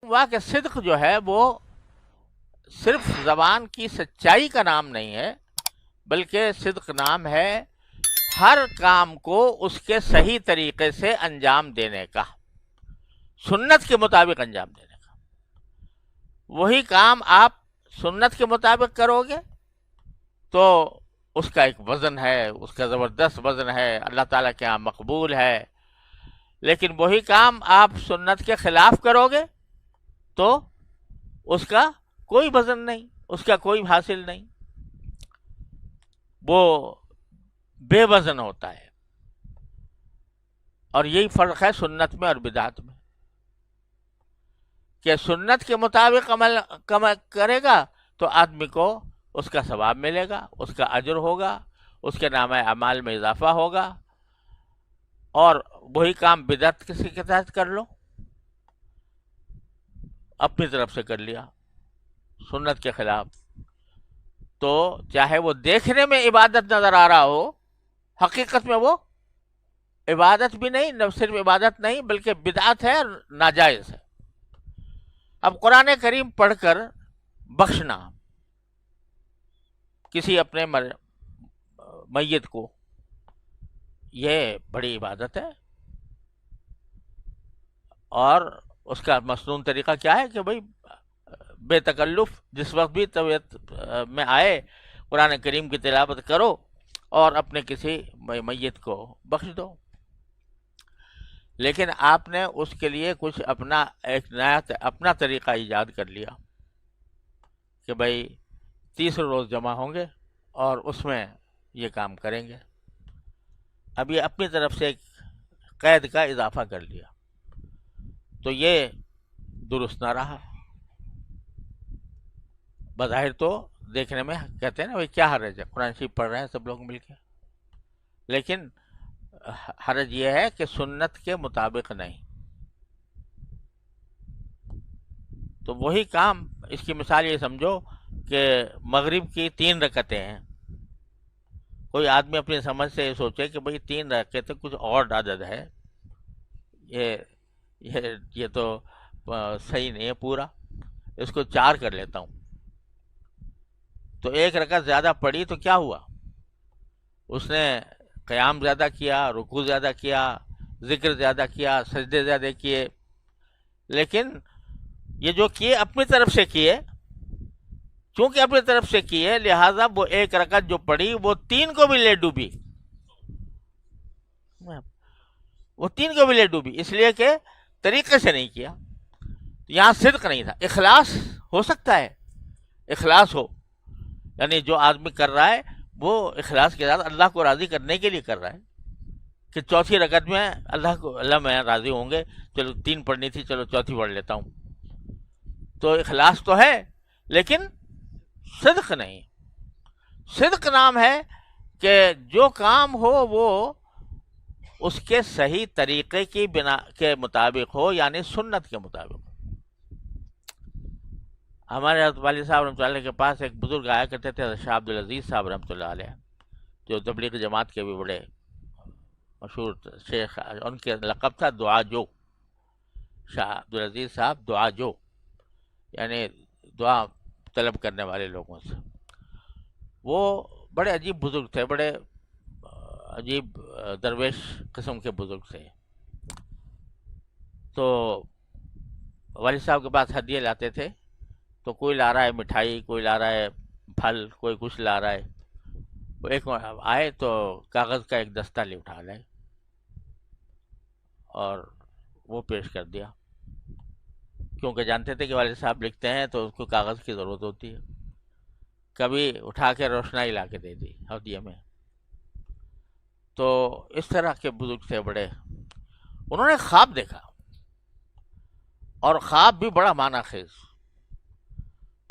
ہوا کہ صدق جو ہے وہ صرف زبان کی سچائی کا نام نہیں ہے، بلکہ صدق نام ہے ہر کام کو اس کے صحیح طریقے سے انجام دینے کا، سنت کے مطابق انجام دینے کا۔ وہی کام آپ سنت کے مطابق کرو گے تو اس کا ایک وزن ہے، اس کا زبردست وزن ہے، اللہ تعالیٰ کے یہاں مقبول ہے۔ لیکن وہی کام آپ سنت کے خلاف کرو گے تو اس کا کوئی وزن نہیں، اس کا کوئی حاصل نہیں، وہ بے وزن ہوتا ہے۔ اور یہی فرق ہے سنت میں اور بدعت میں، کہ سنت کے مطابق عمل کرے گا تو آدمی کو اس کا ثواب ملے گا، اس کا اجر ہوگا، اس کے نامہ اعمال میں اضافہ ہوگا۔ اور وہی کام بدعت کسی کے تحت کر لو، اپنی طرف سے کر لیا سنت کے خلاف، تو چاہے وہ دیکھنے میں عبادت نظر آ رہا ہو، حقیقت میں وہ عبادت بھی نہیں، نہ صرف عبادت نہیں بلکہ بدعت ہے اور ناجائز ہے۔ اب قرآن کریم پڑھ کر بخشنا کسی اپنے میت کو، یہ بڑی عبادت ہے۔ اور اس کا مصنون طریقہ کیا ہے کہ بھئی بے تکلف جس وقت بھی طبیعت میں آئے قرآن کریم کی تلاوت کرو اور اپنے کسی میت کو بخش دو۔ لیکن آپ نے اس کے لیے کچھ اپنا ایک نیا اپنا طریقہ ایجاد کر لیا کہ بھئی تیسرے روز جمع ہوں گے اور اس میں یہ کام کریں گے۔ اب یہ اپنی طرف سے ایک قید کا اضافہ کر لیا، تو یہ درست نہ رہا۔ بظاہر تو دیکھنے میں کہتے ہیں نا بھئی کیا حرج ہے، قرآن شریف پڑھ رہے ہیں سب لوگ مل کے، لیکن حرج یہ ہے کہ سنت کے مطابق نہیں۔ تو وہی کام، اس کی مثال یہ سمجھو کہ مغرب کی 3 رکعتیں ہیں، کوئی آدمی اپنی سمجھ سے یہ سوچے کہ بھئی 3 رکعتیں کچھ اور عدد ہے، یہ تو صحیح نہیں ہے پورا، اس کو 4 کر لیتا ہوں، تو 1 رکعت زیادہ پڑی تو کیا ہوا؟ اس نے قیام زیادہ کیا، رکوع زیادہ کیا، ذکر زیادہ کیا، سجدے زیادہ کیے، لیکن یہ جو کیے اپنی طرف سے کیے، چونکہ اپنی طرف سے کیے لہذا وہ 1 رکعت جو پڑی وہ 3 کو بھی لے ڈوبی، وہ 3 کو بھی لے ڈوبی، اس لیے کہ طریقے سے نہیں کیا۔ یہاں صدق نہیں تھا، اخلاص ہو سکتا ہے، اخلاص ہو، یعنی جو آدمی کر رہا ہے وہ اخلاص کے ساتھ اللہ کو راضی کرنے کے لیے کر رہا ہے کہ چوتھی رکعت میں اللہ میں راضی ہوں گے، چلو 3 پڑھنی تھی، چلو چوتھی پڑھ لیتا ہوں، تو اخلاص تو ہے لیکن صدق نہیں۔ صدق نام ہے کہ جو کام ہو وہ اس کے صحیح طریقے کی بنا کے مطابق ہو، یعنی سنت کے مطابق ہو۔ ہمارے حضرت والد صاحب رحمۃ اللہ علیہ کے پاس ایک بزرگ آیا کرتے تھے، حضرت شاہ عبد العزیز صاحب رحمۃ اللہ علیہ، جو تبلیغ جماعت کے بھی بڑے مشہور شیخ، ان کے لقب تھا دعا جو، شاہ عبد العزیز صاحب دعا جو، یعنی دعا طلب کرنے والے لوگوں سے۔ وہ بڑے عجیب بزرگ تھے، بڑے عجیب درویش قسم کے بزرگ تھے۔ تو والد صاحب کے پاس ہدیے لاتے تھے، تو کوئی لا رہا ہے مٹھائی، کوئی لا رہا ہے پھل، کوئی کچھ لا رہا ہے، وہ ایک آئے تو کاغذ کا ایک دستہ لے اٹھا لائے اور وہ پیش کر دیا، کیونکہ جانتے تھے کہ والد صاحب لکھتے ہیں تو اس کو کاغذ کی ضرورت ہوتی ہے، کبھی اٹھا کے روشنائی لا کے دے دی ہدیے میں۔ تو اس طرح کے بزرگ تھے بڑے، انہوں نے خواب دیکھا، اور خواب بھی بڑا معنی خیز۔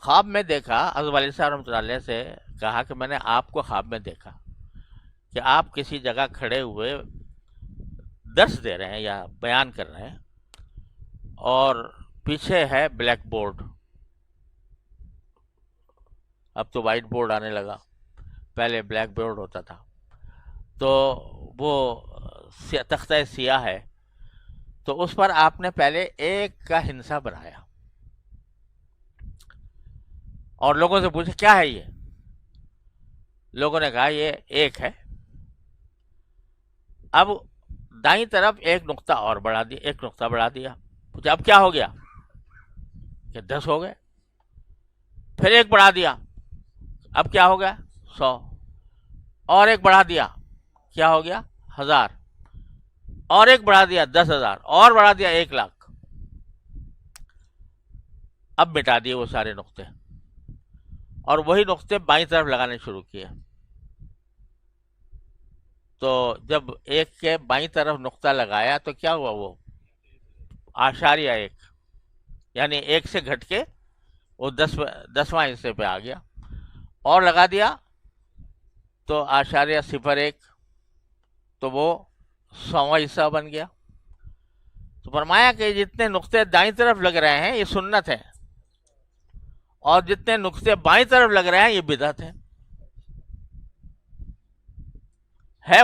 خواب میں دیکھا، حضرت والد صاحب رحمۃ اللہ علیہ سے کہا کہ میں نے آپ کو خواب میں دیکھا کہ آپ کسی جگہ کھڑے ہوئے درس دے رہے ہیں یا بیان کر رہے ہیں، اور پیچھے ہے بلیک بورڈ، اب تو وائٹ بورڈ آنے لگا، پہلے بلیک بورڈ ہوتا تھا، تو وہ تختہ سیاہ ہے، تو اس پر آپ نے پہلے 1 کا ہندسہ بنایا، اور لوگوں سے پوچھا کیا ہے یہ، لوگوں نے کہا یہ ایک ہے. اب دائیں طرف ایک نقطہ اور بڑھا دیا، ایک نقطہ بڑھا دیا. پوچھا اب کیا ہو گیا، کہ 10 ہو گئے. پھر ایک بڑھا دیا، اب کیا ہو گیا، 100. اور ایک بڑھا دیا، کیا ہو گیا، 1000. اور ایک بڑھا دیا، 10,000. اور بڑھا دیا، 1,00,000. اب مٹا دیے وہ سارے نقطے، اور وہی نقطے بائیں طرف لگانے شروع کیے. تو جب ایک کے بائیں طرف نقطہ لگایا تو کیا ہوا، وہ 1.1، یعنی ایک سے گھٹ کے وہ 10واں حصے پہ آ گیا. اور لگا دیا تو 0.01، تو وہ 100واں حصہ بن گیا. تو فرمایا کہ جتنے نقطے دائیں طرف لگ رہے ہیں یہ سنت ہے، اور جتنے نقطے بائیں طرف لگ رہے ہیں یہ بدعت ہے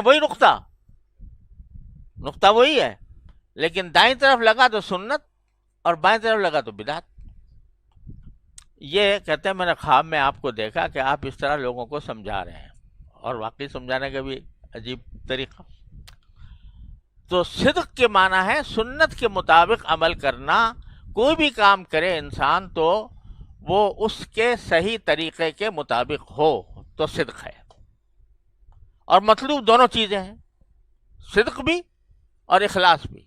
وہی نقطہ، نقطہ وہی ہے، لیکن دائیں طرف لگا تو سنت اور بائیں طرف لگا تو بدعت. یہ کہتے ہیں میں نے خواب میں آپ کو دیکھا کہ آپ اس طرح لوگوں کو سمجھا رہے ہیں، اور واقعی سمجھانے کا بھی عجیب طریقہ. تو صدق کے معنی ہے سنت کے مطابق عمل کرنا. کوئی بھی کام کرے انسان تو وہ اس کے صحیح طریقے کے مطابق ہو تو صدق ہے. اور مطلوب دونوں چیزیں ہیں، صدق بھی اور اخلاص بھی.